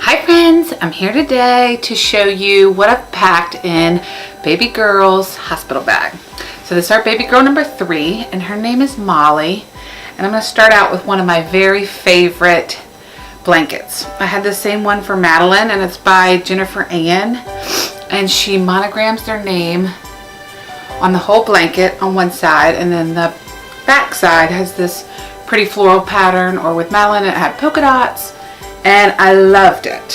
Hi friends, I'm here today to show you what I've packed in baby girl's hospital bag. So this is our baby girl number 3 and her name is Molly. And I'm going to start out with one of my very favorite blankets. I had the same one for Madeline and it's by Jennifer Ann. And she monograms their name on the whole blanket on one side, and then the back side has this pretty floral pattern, or with Madeline it had polka dots. And I loved it.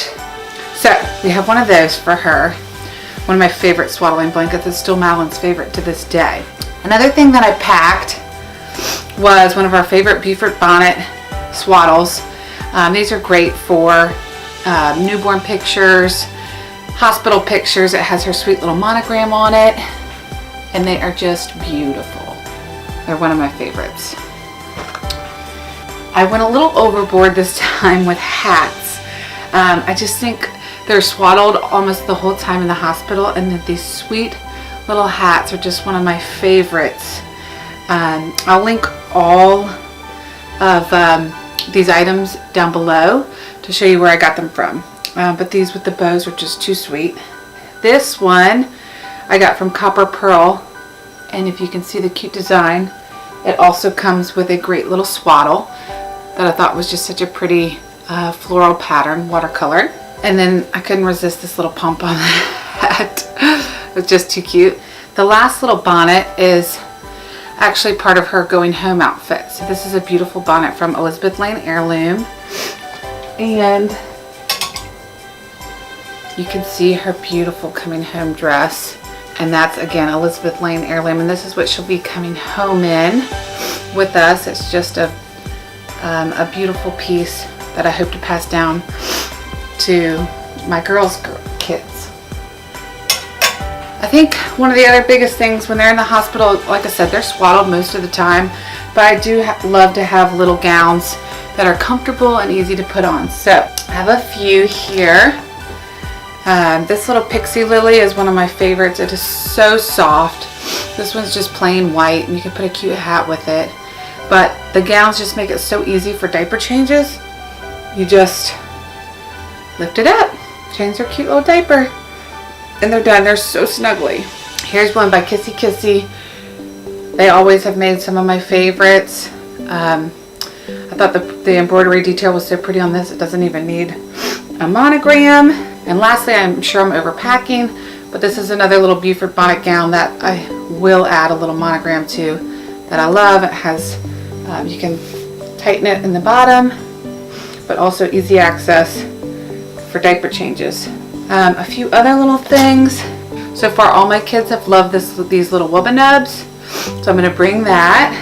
So we have one of those for her. One of my favorite swaddling blankets. It's still Madeline's favorite to this day. Another thing that I packed was one of our favorite Beaufort Bonnet swaddles. These are great for newborn pictures, hospital pictures. It has her sweet little monogram on it, and they are just beautiful. They're one of my favorites. I went a little overboard this time with hats. I just think they're swaddled almost the whole time in the hospital, and that these sweet little hats are just one of my favorites. I'll link all of these items down below to show you where I got them from. But these with the bows are just too sweet. This one I got from Copper Pearl, and if you can see the cute design, it also comes with a great little swaddle that I thought was just such a pretty floral pattern, watercolor. And then I couldn't resist this little pump on the hat. It was just too cute. The last little bonnet is actually part of her going home outfit. So this is a beautiful bonnet from Elizabeth Lane Heirloom. And you can see her beautiful coming home dress. And that's again Elizabeth Lane Heirloom. And this is what she'll be coming home in with us. It's just a beautiful piece that I hope to pass down to my girls' kids. I think one of the other biggest things when they're in the hospital, like I said, they're swaddled most of the time, but I do love to have little gowns that are comfortable and easy to put on. So I have a few here. This little Pixie Lily is one of my favorites. It is so soft. This one's just plain white, and you can put a cute hat with it. But the gowns just make it so easy for diaper changes. You just lift it up, change their cute little diaper, and they're done. They're so snuggly. Here's one by Kissy Kissy. They always have made some of my favorites. I thought the embroidery detail was so pretty on this. It doesn't even need a monogram. And lastly, I'm sure I'm overpacking, but this is another little Beaufort bonnet gown that I will add a little monogram to that I love. It has, you can tighten it in the bottom, but also easy access for diaper changes. A few other little things. So far, all my kids have loved these little Wubba Nubs, so I'm going to bring that.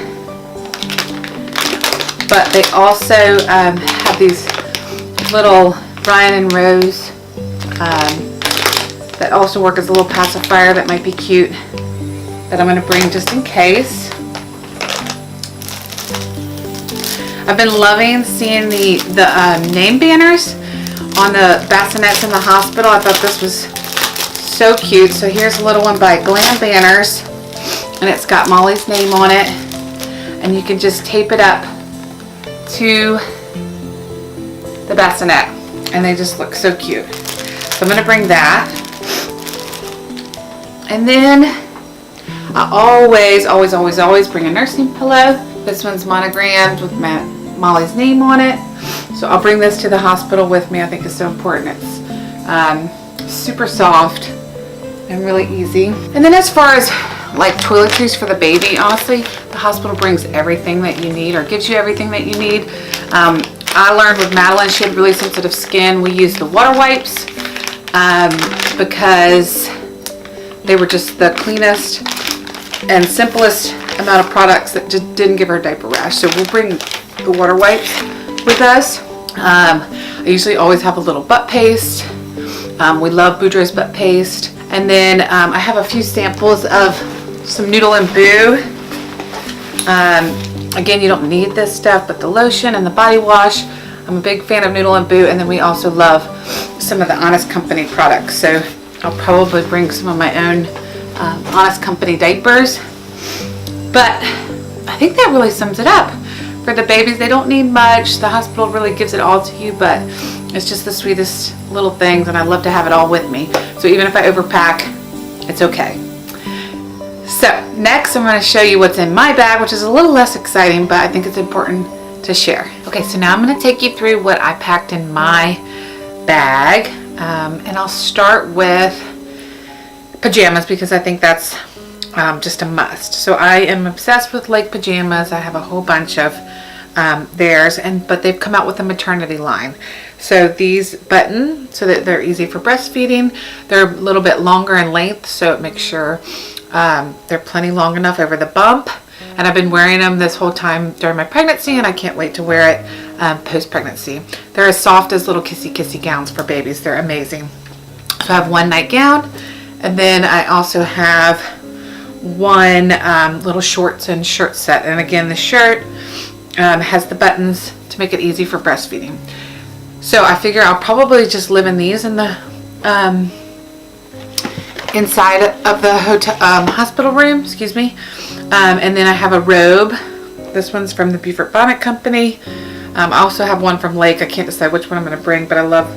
But they also have these little Ryan and Rose that also work as a little pacifier that might be cute, that I'm going to bring just in case. I've been loving seeing the name banners on the bassinets in the hospital. I thought this was so cute. So here's a little one by Glam Banners, and it's got Molly's name on it, and you can just tape it up to the bassinet, and they just look so cute. So I'm going to bring that. And then I always bring a nursing pillow. This one's monogrammed with Molly's name on it. So I'll bring this to the hospital with me. I think it's so important. It's super soft and really easy. And then as far as like toiletries for the baby, honestly, the hospital brings everything that you need, or gives you everything that you need. I learned with Madeline, she had really sensitive skin. We used the water wipes because they were just the cleanest and simplest amount of products that just didn't give her a diaper rash. So we'll bring the water wipes with us. I usually always have a little butt paste. We love Boudreaux's butt paste. And then I have a few samples of some Noodle Boo. Again, you don't need this stuff, but the lotion and the body wash. I'm a big fan of Noodle Boo, and then we also love some of the Honest Company products. So I'll probably bring some of my own Honest Company diapers. But I think that really sums it up. For the babies, they don't need much. The hospital really gives it all to you, but It's just the sweetest little things, and I love to have it all with me. So even if I overpack, it's okay. So next I'm going to show you what's in my bag, which is a little less exciting, but I think it's important to share. Okay, so now I'm going to take you through what I packed in my bag, and I'll start with pajamas because I think that's just a must. So I am obsessed with Lake pajamas. I have a whole bunch of theirs, but they've come out with a maternity line. So these button so that they're easy for breastfeeding. They're a little bit longer in length, so it makes sure they're plenty long enough over the bump. And I've been wearing them this whole time during my pregnancy, and I can't wait to wear it post-pregnancy. They're as soft as little kissy gowns for babies. They're amazing. So I have one nightgown, and then I also have one little shorts and shirt set. And again, the shirt has the buttons to make it easy for breastfeeding. So I figure I'll probably just live in these in the inside of the hotel hospital room, excuse me. And then I have a robe. This one's from the Beaufort Bonnet Company. I also have one from Lake. I can't decide which one I'm going to bring, but I love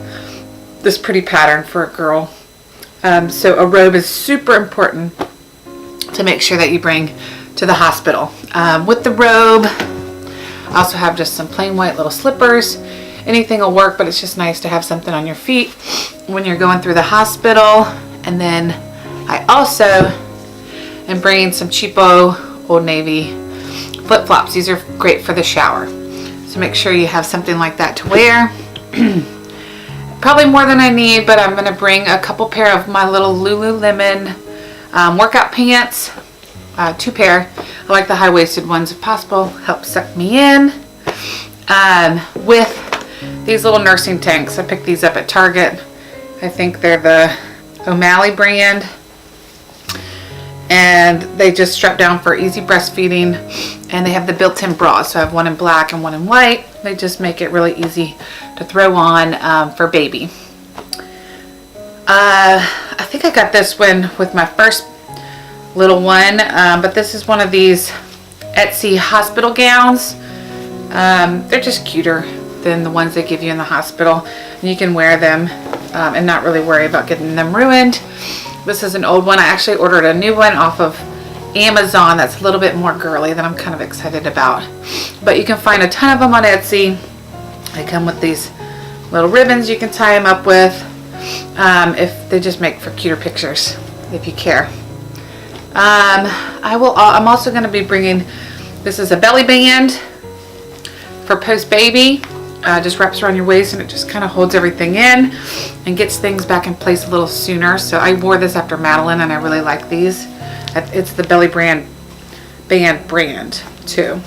this pretty pattern for a girl. So a robe is super important to make sure that you bring to the hospital. With the robe, I also have just some plain white little slippers. Anything will work, but it's just nice to have something on your feet when you're going through the hospital. And then I also am bringing some cheapo Old Navy flip-flops. These are great for the shower. So make sure you have something like that to wear. Probably more than I need, but I'm going to bring a couple pair of my little Lululemon workout pants. 2 pair. I like the high-waisted ones if possible. Help suck me in. With these little nursing tanks. I picked these up at Target. I think they're the O'Malley brand. And they just strap down for easy breastfeeding, and they have the built-in bras. So I have one in black and one in white. They just make it really easy to throw on for baby. I think I got this one with my first little one, but this is one of these Etsy hospital gowns. They're just cuter than the ones they give you in the hospital, and you can wear them and not really worry about getting them ruined. This is an old one. I actually ordered a new one off of Amazon that's a little bit more girly that I'm kind of excited about. But you can find a ton of them on Etsy. They come with these little ribbons you can tie them up with. If they just make for cuter pictures, if you care. I'm also going to be bringing, this is a belly band for post-baby. Just wraps around your waist, and it just kind of holds everything in and gets things back in place a little sooner. So I wore this after Madeline, and I really like these. It's the belly band brand too.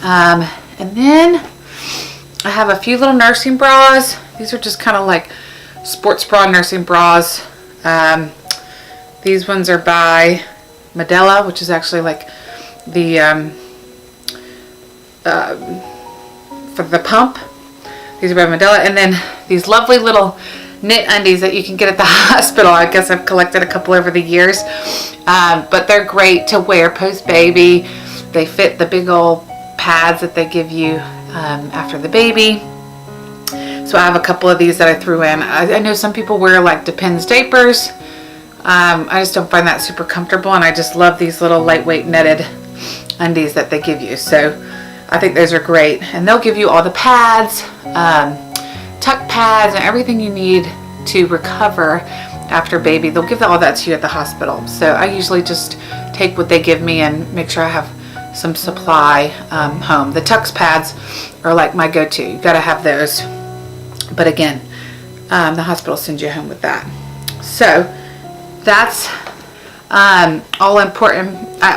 And then I have a few little nursing bras. These are just kind of like sports bra nursing bras. These ones are by Medela, which is actually like the for the pump. These are by Medela. And then these lovely little knit undies that you can get at the hospital. I guess I've collected a couple over the years. But they're great to wear post-baby. They fit the big old pads that they give you after the baby. So I have a couple of these that I threw in. I know some people wear like Depends diapers. I just don't find that super comfortable, and I just love these little lightweight netted undies that they give you. So I think those are great, and they'll give you all the pads, tuck pads, and everything you need to recover after baby. They'll give all that to you at the hospital. So I usually just take what they give me and make sure I have some supply home. The Tux pads are like my go-to. You got to have those. But again, the hospital sends you home with that. So that's all important. I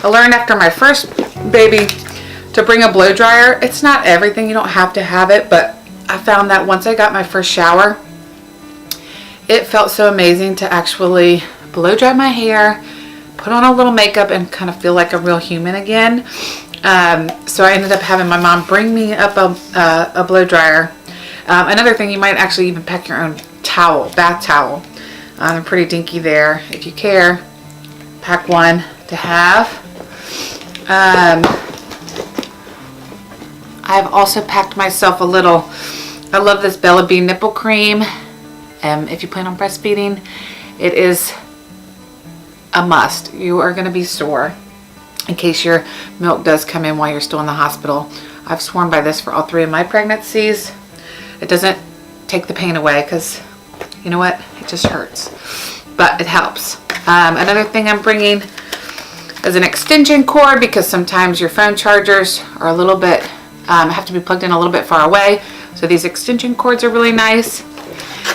learned after my first baby to bring a blow dryer. It's not everything, you don't have to have it, but I found that once I got my first shower, it felt so amazing to actually blow dry my hair, put on a little makeup, and kind of feel like a real human again. So I ended up having my mom bring me up a blow dryer. Another thing, you might actually even pack your own towel, bath towel. They're pretty dinky there. If you care, pack one to have. I've also packed myself a little I love this Bella Bee nipple cream. If you plan on breastfeeding, it is a must. You are going to be sore in case your milk does come in while you're still in the hospital. I've sworn by this for all 3 of my pregnancies. It doesn't take the pain away because, you know what, it just hurts, but it helps. Another thing I'm bringing is an extension cord, because sometimes your phone chargers are a little bit, have to be plugged in a little bit far away. So these extension cords are really nice.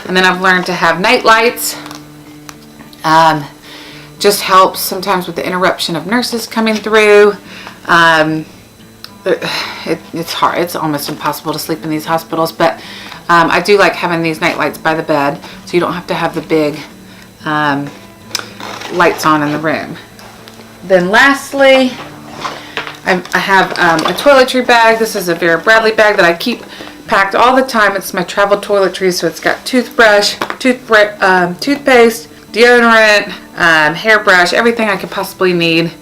And then I've learned to have night lights. Just helps sometimes with the interruption of nurses coming through. It's hard. It's almost impossible to sleep in these hospitals, but I do like having these night lights by the bed, so you don't have to have the big lights on in the room. Then lastly, I have a toiletry bag. This is a Vera Bradley bag that I keep packed all the time. It's my travel toiletries, so it's got toothbrush, toothpaste, deodorant, hairbrush, everything I could possibly need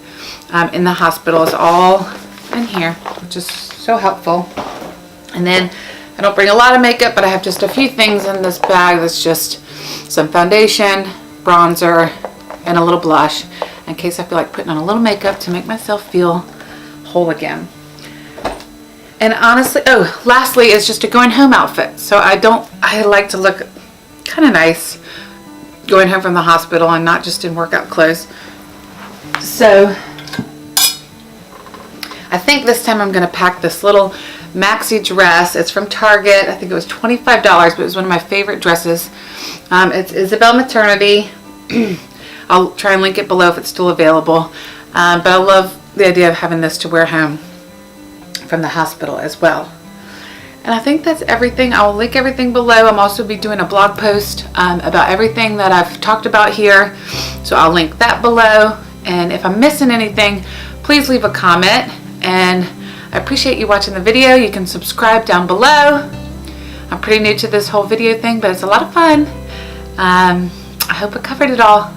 in the hospital is all in here, which is so helpful. And then I don't bring a lot of makeup, but I have just a few things in this bag. That's just some foundation, bronzer, and a little blush in case I feel like putting on a little makeup to make myself feel whole again. And honestly, oh, lastly is just a going home outfit. So I like to look kind of nice going home from the hospital and not just in workout clothes. So I think this time I'm going to pack this little maxi dress. It's from Target. I think it was $25, but it was one of my favorite dresses. It's Isabel Maternity. I'll try and link it below if it's still available. But I love the idea of having this to wear home from the hospital as well. And I think that's everything. I will link everything below. I'm also be doing a blog post about everything that I've talked about here. So I'll link that below. And if I'm missing anything, please leave a comment. And I appreciate you watching the video. You can subscribe down below. I'm pretty new to this whole video thing, but it's a lot of fun. I hope I covered it all.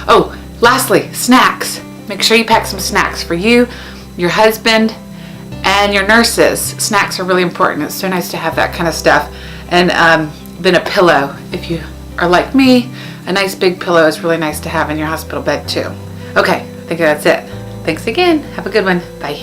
Oh, lastly, snacks. Make sure you pack some snacks for you, your husband, and your nurses. Snacks are really important. It's so nice to have that kind of stuff. And then a pillow. If you are like me, a nice big pillow is really nice to have in your hospital bed too. Okay, I think that's it. Thanks again. Have a good one. Bye.